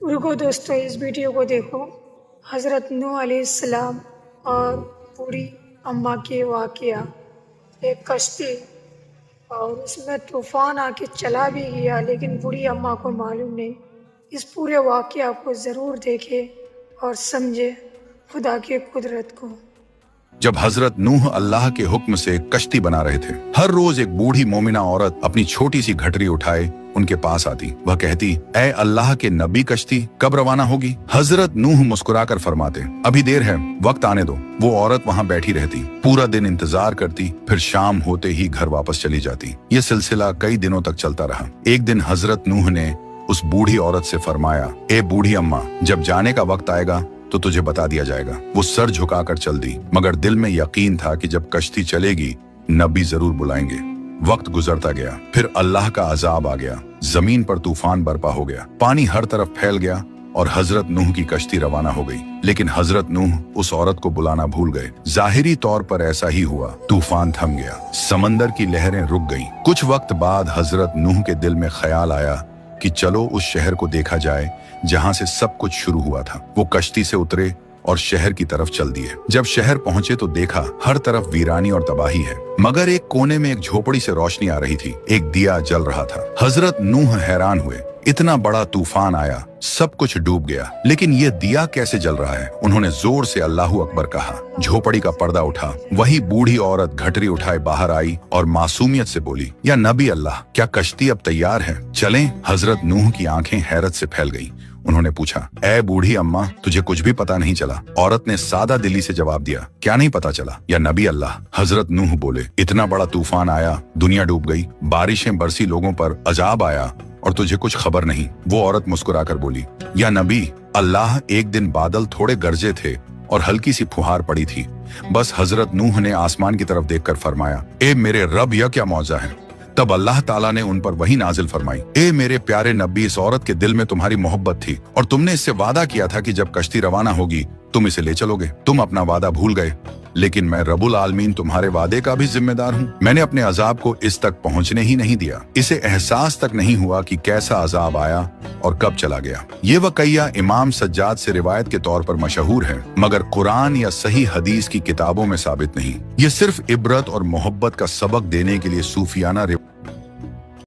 رکو دوستو، اس ویڈیو کو دیکھو۔ حضرت نوح علیہ السلام اور بوڑھی اماں کے واقعہ۔ ایک کشتی اور اس میں طوفان آ کے چلا بھی گیا، لیکن بوڑھی اماں کو معلوم نہیں۔ اس پورے واقعہ کو ضرور دیکھے اور سمجھے خدا کی قدرت کو۔ جب حضرت نوح اللہ کے حکم سے کشتی بنا رہے تھے، ہر روز ایک بوڑھی مومنہ عورت اپنی چھوٹی سی گھٹری اٹھائے ان کے پاس آتی۔ وہ کہتی، اے اللہ کے نبی، کشتی کب روانہ ہوگی؟ حضرت نوح مسکرا کر فرماتے، ابھی دیر ہے، وقت آنے دو۔ وہ عورت وہاں بیٹھی رہتی، پورا دن انتظار کرتی، پھر شام ہوتے ہی گھر واپس چلی جاتی۔ یہ سلسلہ کئی دنوں تک چلتا رہا۔ ایک دن حضرت نوح نے اس بوڑھی عورت سے فرمایا، اے بوڑھی اماں، جب جانے کا وقت آئے گا تو تجھے بتا دیا جائے گا۔ وہ سر جھکا کر چل دی، مگر دل میں یقین تھا کہ جب کشتی چلے گی نبی ضرور بلائیں گے۔ وقت گزرتا گیا، پھر اللہ کا عذاب آ گیا، زمین پر طوفان برپا ہو گیا، پانی ہر طرف پھیل گیا اور حضرت نوح کی کشتی روانہ ہو گئی۔ لیکن حضرت نوح اس عورت کو بلانا بھول گئے۔ ظاہری طور پر ایسا ہی ہوا، طوفان تھم گیا، سمندر کی لہریں رک گئیں۔ کچھ وقت بعد حضرت نوح کے دل میں خیال آیا کہ چلو اس شہر کو دیکھا جائے جہاں سے سب کچھ شروع ہوا تھا۔ وہ کشتی سے اترے اور شہر کی طرف چل دیے۔ جب شہر پہنچے تو دیکھا ہر طرف ویرانی اور تباہی ہے، مگر ایک کونے میں ایک جھوپڑی سے روشنی آ رہی تھی، ایک دیا جل رہا تھا۔ حضرت نوح حیران ہوئے، اتنا بڑا طوفان آیا، سب کچھ ڈوب گیا، لیکن یہ دیا کیسے جل رہا ہے؟ انہوں نے زور سے اللہ اکبر کہا، جھوپڑی کا پردہ اٹھا، وہی بوڑھی عورت گھٹری اٹھائے باہر آئی اور معصومیت سے بولی، یا نبی اللہ، کیا کشتی اب تیار ہے؟ چلیں۔ حضرت نوح کی آنکھیں حیرت سے پھیل گئی۔ انہوں نے پوچھا، اے بوڑھی اماں، تجھے کچھ بھی پتا نہیں چلا؟ عورت نے سادہ دلی سے جواب دیا، کیا نہیں پتا چلا یا نبی اللہ؟ حضرت نوح بولے، اتنا بڑا طوفان آیا، دنیا ڈوب گئی، بارشیں برسی، لوگوں پر عذاب آیا اور تجھے کچھ خبر نہیں۔ وہ عورت مسکرا کر بولی، یا نبی اللہ، ایک دن بادل تھوڑے گرجے تھے اور ہلکی سی پھوہار پڑی تھی، بس۔ حضرت نوح نے آسمان کی طرف دیکھ کر فرمایا، اے میرے رب، یہ کیا معجزہ ہے؟ تب اللہ تعالیٰ نے ان پر وہی نازل فرمائی، اے میرے پیارے نبی، اس عورت کے دل میں تمہاری محبت تھی اور تم نے اس سے وعدہ کیا تھا کہ جب کشتی روانہ ہوگی تم اسے لے چلو گے۔ تم اپنا وعدہ بھول گئے، لیکن میں رب العالمین تمہارے وعدے کا بھی ذمہ دار ہوں۔ میں نے اپنے عذاب کو اس تک پہنچنے ہی نہیں دیا، اسے احساس تک نہیں ہوا کہ کیسا عذاب آیا اور کب چلا گیا۔ یہ واقعہ امام سجاد سے روایت کے طور پر مشہور ہے، مگر قرآن یا صحیح حدیث کی کتابوں میں ثابت نہیں۔ یہ صرف عبرت اور محبت کا سبق دینے کے لیے صوفیانہ